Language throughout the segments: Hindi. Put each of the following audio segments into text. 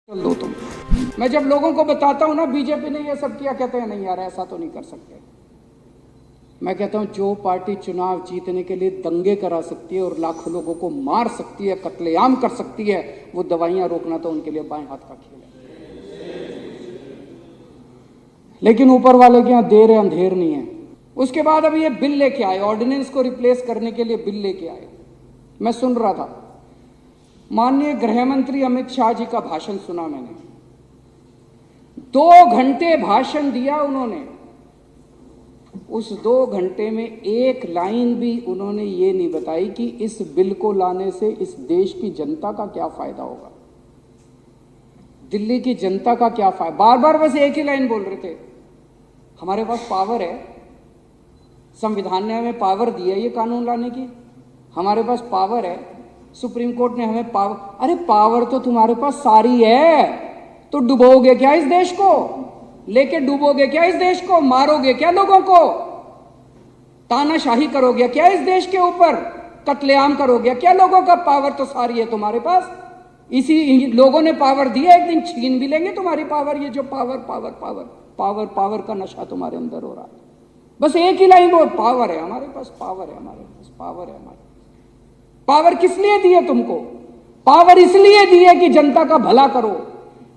चल दो तुम। मैं जब लोगों को बताता हूं ना बीजेपी ने ये सब किया, कहते हैं नहीं यार ऐसा तो नहीं कर सकते। मैं कहता हूं जो पार्टी चुनाव जीतने के लिए दंगे करा सकती है और लाखों लोगों को मार सकती है, कत्लेआम कर सकती है, वो दवाइयां रोकना तो उनके लिए बाएं हाथ का खेल है। लेकिन ऊपर वाले के यहां देर है अंधेर नहीं है। उसके बाद अब ये बिल लेके आए, ऑर्डिनेंस को रिप्लेस करने के लिए बिल लेके आए। मैं सुन रहा था, माननीय गृह मंत्री अमित शाह जी का भाषण सुना मैंने। 2 घंटे भाषण दिया उन्होंने। उस 2 घंटे में एक लाइन भी उन्होंने ये नहीं बताई कि इस बिल को लाने से इस देश की जनता का क्या फायदा होगा, दिल्ली की जनता का क्या फायदा। बार बार बस एक ही लाइन बोल रहे थे, हमारे पास पावर है, संविधान ने हमें पावर दी है ये कानून लाने की, हमारे पास पावर है, सुप्रीम कोर्ट ने हमें पावर। अरे पावर तो तुम्हारे पास सारी है, तो डुबोगे क्या इस देश को? लेके डुबोगे क्या इस देश को? मारोगे क्या लोगों को? तानाशाही करोगे क्या इस देश के ऊपर? कत्लेआम करोगे क्या लोगों का? पावर तो सारी है तुम्हारे पास। इसी लोगों ने पावर दी है, एक दिन छीन भी लेंगे तुम्हारी पावर। ये जो power power power power power का नशा तुम्हारे अंदर हो रहा है। बस एक ही लाइन बोल, पावर है हमारे पास, पावर है हमारे पास, पावर है हमारे पास। पावर किस लिए दी है तुमको? पावर इसलिए दी है कि जनता का भला करो,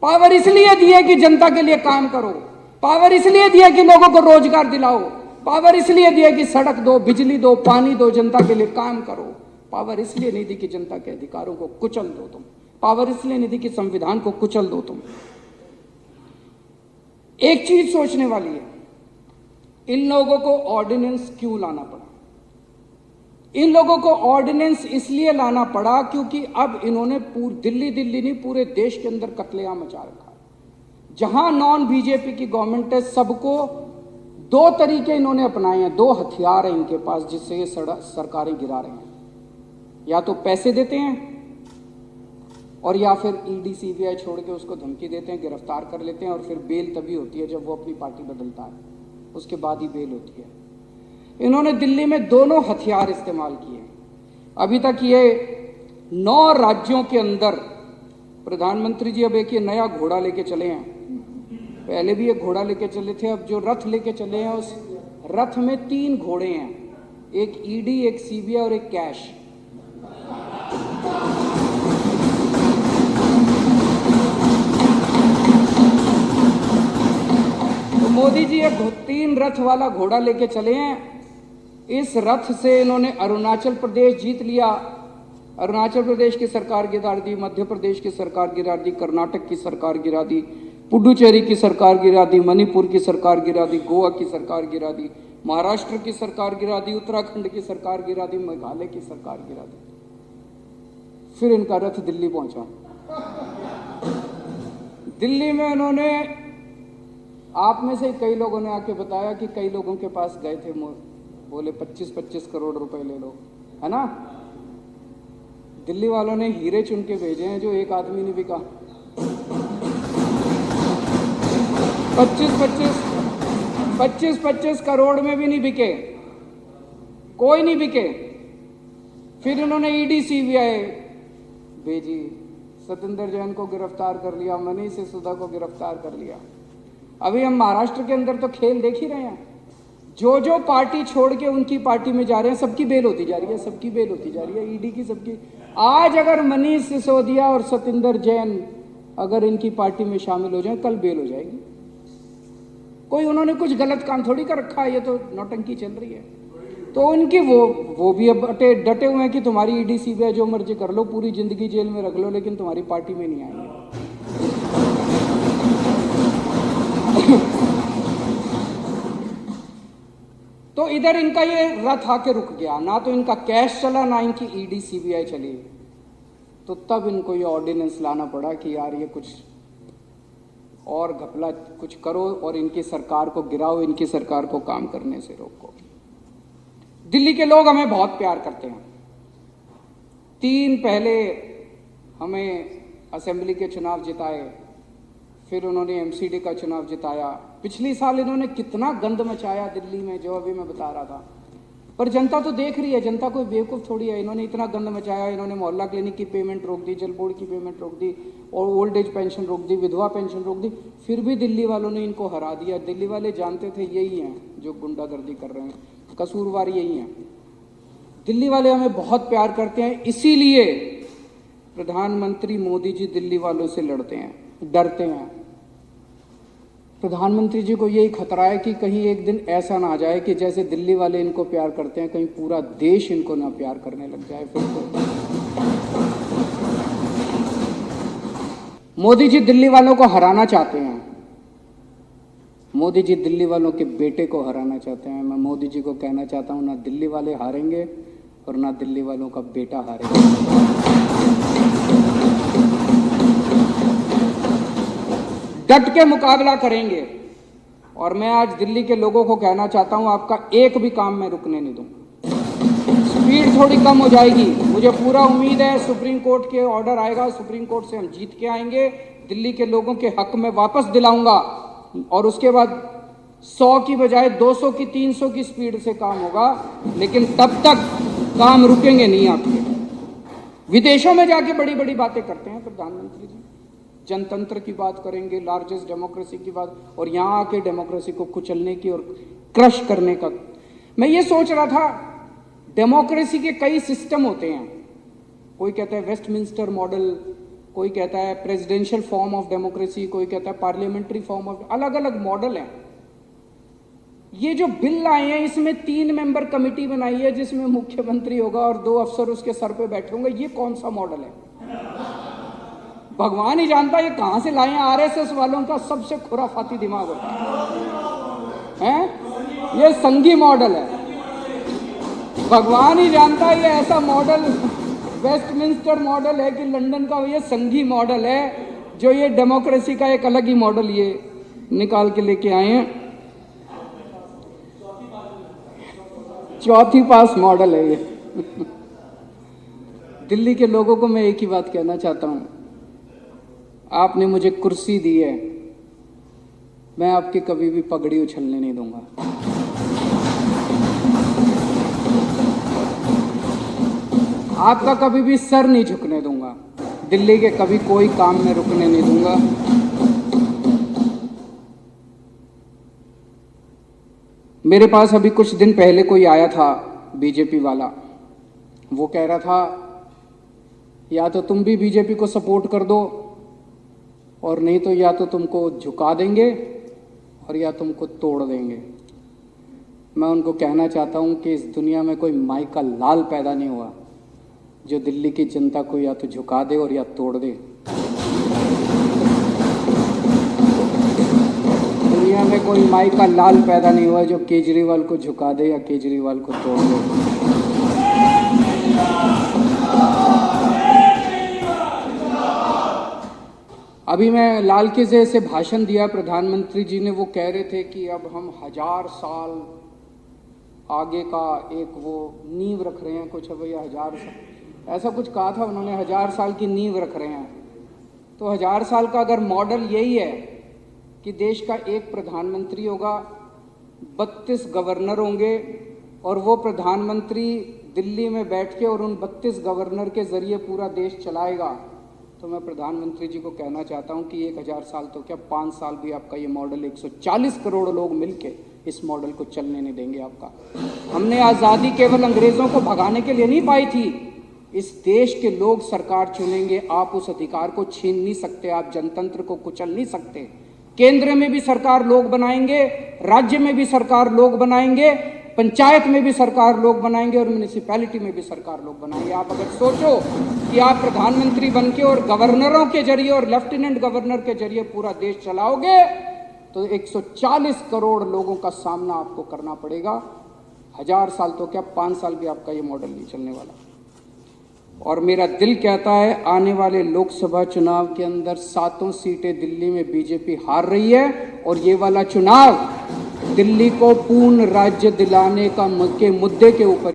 पावर इसलिए दी है कि जनता के लिए काम करो, पावर इसलिए दी है कि लोगों को रोजगार दिलाओ, पावर इसलिए दी है कि सड़क दो, बिजली दो, पानी दो, जनता के लिए काम करो। पावर इसलिए नहीं दी कि जनता के अधिकारों को कुचल दो तुम, पावर इसलिए नहीं दी कि संविधान को कुचल दो तुम। एक चीज सोचने वाली है, इन लोगों को ऑर्डिनेंस क्यों लाना पड़ा? इन लोगों को ऑर्डिनेंस इसलिए लाना पड़ा क्योंकि अब इन्होंने दिल्ली नहीं पूरे देश के अंदर कत्लेआम मचा रखा है। जहां नॉन बीजेपी की गवर्नमेंट है, सबको 2 तरीके इन्होंने अपनाए हैं, 2 हथियार हैं इनके पास जिससे ये सरकारें गिरा रहे हैं। या तो पैसे देते हैं और या फिर ईडी सीबीआई छोड़ के उसको धमकी देते हैं, गिरफ्तार कर लेते हैं, और फिर बेल तभी होती है जब वो अपनी पार्टी बदलता है, उसके बाद ही बेल होती है। इन्होंने दिल्ली में दोनों हथियार इस्तेमाल किए। अभी तक ये 9 राज्यों के अंदर प्रधानमंत्री जी अब एक ये नया घोड़ा लेके चले हैं। पहले भी ये घोड़ा लेके चले थे, अब जो रथ लेके चले हैं उस रथ में 3 घोड़े हैं, एक ईडी, एक सीबीआई और एक कैश। तो मोदी जी एक 3 रथ वाला घोड़ा लेके चले हैं। इस रथ से इन्होंने अरुणाचल प्रदेश जीत लिया, अरुणाचल प्रदेश की सरकार गिरा दी, मध्य प्रदेश की सरकार गिरा दी, कर्नाटक की सरकार गिरा दी, पुडुचेरी की सरकार गिरा दी, मणिपुर की सरकार गिरा दी, गोवा की सरकार गिरा दी, महाराष्ट्र की सरकार गिरा दी, उत्तराखंड की सरकार गिरा दी, मेघालय की सरकार गिरा दी। फिर इनका रथ दिल्ली पहुंचा। दिल्ली में उन्होंने, आप में से कई लोगों ने आके बताया कि कई लोगों के पास गए थे, बोले 25-25 करोड़ रुपए ले लो, है ना। दिल्ली वालों ने हीरे चुन के भेजे हैं जो एक आदमी ने बिका। 25-25 करोड़ में भी नहीं बिके, कोई नहीं बिके। फिर उन्होंने ईडी सीबीआई भेजी, सत्येंद्र जैन को गिरफ्तार कर लिया, मनीष सिसोदिया को गिरफ्तार कर लिया। अभी हम महाराष्ट्र के अंदर तो खेल देख ही रहे हैं, जो पार्टी छोड़ के उनकी पार्टी में जा रहे हैं सबकी बेल होती जा रही है, सबकी बेल होती जा रही है, ईडी की सबकी। आज अगर मनीष सिसोदिया और सत्येंद्र जैन अगर इनकी पार्टी में शामिल हो जाए, कल बेल हो जाएगी। कोई उन्होंने कुछ गलत काम थोड़ी कर रखा है, ये तो नौटंकी चल रही है। तो उनकी वो भी अब डटे हुए हैं कि तुम्हारी ईडी सीबीआई जो मर्जी कर लो, पूरी जिंदगी जेल में रख लो, लेकिन तुम्हारी पार्टी में नहीं आएंगे। तो इधर इनका ये रथ आके रुक गया, ना तो इनका कैश चला, ना इनकी ईडी सीबीआई चली। तो तब इनको ये ऑर्डिनेंस लाना पड़ा कि यार ये कुछ और घपला कुछ करो और इनकी सरकार को गिराओ, इनकी सरकार को काम करने से रोको। दिल्ली के लोग हमें बहुत प्यार करते हैं। 3 पहले हमें असेंबली के चुनाव जिताए, फिर उन्होंने एमसीडी का चुनाव जिताया। पिछली साल इन्होंने कितना गंद मचाया दिल्ली में, जो अभी मैं बता रहा था। पर जनता तो देख रही है, जनता कोई बेवकूफ़ थोड़ी है। इन्होंने इतना गंद मचाया, इन्होंने मोहल्ला क्लिनिक की पेमेंट रोक दी, जल बोर्ड की पेमेंट रोक दी, और ओल्ड एज पेंशन रोक दी, विधवा पेंशन रोक दी, फिर भी दिल्ली वालों ने इनको हरा दिया। दिल्ली वाले जानते थे यही हैं जो गुंडागर्दी कर रहे हैं, कसूरवार यही हैं। दिल्ली वाले हमें बहुत प्यार करते हैं, इसीलिए प्रधानमंत्री मोदी जी दिल्ली वालों से लड़ते हैं, डरते हैं। प्रधानमंत्री जी को यही खतरा है कि कहीं एक दिन ऐसा ना आ जाए कि जैसे दिल्ली वाले इनको प्यार करते हैं, कहीं पूरा देश इनको ना प्यार करने लग जाए। फिर तो मोदी जी दिल्ली वालों को हराना चाहते हैं। मोदी जी दिल्ली वालों के बेटे को हराना चाहते हैं। मैं मोदी जी को कहना चाहता हूं, ना दिल्ली वाले हारेंगे और ना दिल्ली वालों का बेटा हारेगा। डट के मुकाबला करेंगे। और मैं आज दिल्ली के लोगों को कहना चाहता हूं, आपका एक भी काम मैं रुकने नहीं दूंगा। स्पीड थोड़ी कम हो जाएगी, मुझे पूरा उम्मीद है सुप्रीम कोर्ट के ऑर्डर आएगा, सुप्रीम कोर्ट से हम जीत के आएंगे, दिल्ली के लोगों के हक में वापस दिलाऊंगा, और उसके बाद 100 की बजाय 200 की 300 की स्पीड से काम होगा। लेकिन तब तक काम रुकेंगे नहीं आपके। विदेशों में जाके बड़ी बड़ी बातें करते हैं प्रधानमंत्री जी, जनतंत्र की बात करेंगे, लार्जेस्ट डेमोक्रेसी की बात, और यहाँ आके डेमोक्रेसी को कुचलने की और क्रश करने का। मैं ये सोच रहा था, डेमोक्रेसी के कई सिस्टम होते हैं। कोई कहता है वेस्टमिंस्टर मॉडल, कोई कहता है प्रेसिडेंशियल फॉर्म ऑफ डेमोक्रेसी, कोई कहता है पार्लियामेंट्री फॉर्म ऑफ, अलग अलग मॉडल हैं। ये जो बिल लाए हैं, इसमें 3 मेंबर कमेटी बनाई है जिसमें मुख्यमंत्री होगा और 2 अफसर उसके सर पे बैठे होंगे। ये कौन सा मॉडल है? भगवान ही जानता ये कहां से लाए हैं। आरएसएस वालों का सबसे खुराफाती दिमाग होता है। ये संघी मॉडल है। भगवान ही जानता है ये ऐसा मॉडल वेस्टमिंस्टर मॉडल है कि लंदन का। ये संघी मॉडल है जो ये डेमोक्रेसी का एक अलग ही मॉडल ये निकाल के लेके आए हैं। चौथी पास मॉडल है ये। दिल्ली के लोगों को मैं एक ही बात कहना चाहता हूं, आपने मुझे कुर्सी दी है, मैं आपकी कभी भी पगड़ी उछलने नहीं दूंगा। आपका कभी भी सर नहीं झुकने दूंगा। दिल्ली के कभी कोई काम में रुकने नहीं दूंगा। मेरे पास अभी कुछ दिन पहले कोई आया था बीजेपी वाला, वो कह रहा था या तो तुम भी बीजेपी को सपोर्ट कर दो, और नहीं तो या तो तुमको झुका देंगे और या तुमको तोड़ देंगे। मैं उनको कहना चाहता हूं कि इस दुनिया में कोई माई का लाल पैदा नहीं हुआ जो दिल्ली की जनता को या तो झुका दे और या तोड़ दे। दुनिया में कोई माई का लाल पैदा नहीं हुआ जो केजरीवाल को झुका दे या केजरीवाल को तोड़ दे। अभी मैं लाल किले से भाषण दिया, प्रधानमंत्री जी ने, वो कह रहे थे कि अब हम 1000 साल आगे का एक वो नींव रख रहे हैं, कुछ भैया 1000 साल ऐसा कुछ कहा था उन्होंने, 1000 साल की नींव रख रहे हैं। तो 1000 साल का अगर मॉडल यही है कि देश का एक प्रधानमंत्री होगा, 32 गवर्नर होंगे, और वो प्रधानमंत्री दिल्ली में बैठ के और उन 32 गवर्नर के जरिए पूरा देश चलाएगा, तो मैं प्रधानमंत्री जी को कहना चाहता हूं कि 1000 साल तो क्या 5 साल भी आपका ये मॉडल 140 करोड़ लोग मिलके इस मॉडल को चलने नहीं देंगे आपका। हमने आज़ादी केवल अंग्रेज़ों को भगाने के लिए नहीं पाई थी। इस देश के लोग सरकार चुनेंगे, आप उस अधिकार को छीन नहीं सकते, आप जनतंत्र को कुचल नहीं सकते। केंद्र में भी सरकार लोग बनाएंगे, राज्य में भी सरकार लोग बनाएंगे, पंचायत में भी सरकार लोग बनाएंगे, और म्यूनिसिपैलिटी में भी सरकार लोग बनाएंगे। आप अगर सोचो कि आप प्रधानमंत्री बनके और गवर्नरों के जरिए और लेफ्टिनेंट गवर्नर के जरिए पूरा देश चलाओगे, तो 140 करोड़ लोगों का सामना आपको करना पड़ेगा। 1000 साल तो क्या 5 साल भी आपका ये मॉडल नहीं चलने वाला। और मेरा दिल कहता है आने वाले लोकसभा चुनाव के अंदर 7 सीटें दिल्ली में बीजेपी हार रही है, और ये वाला चुनाव दिल्ली को पूर्ण राज्य दिलाने का के मुद्दे के ऊपर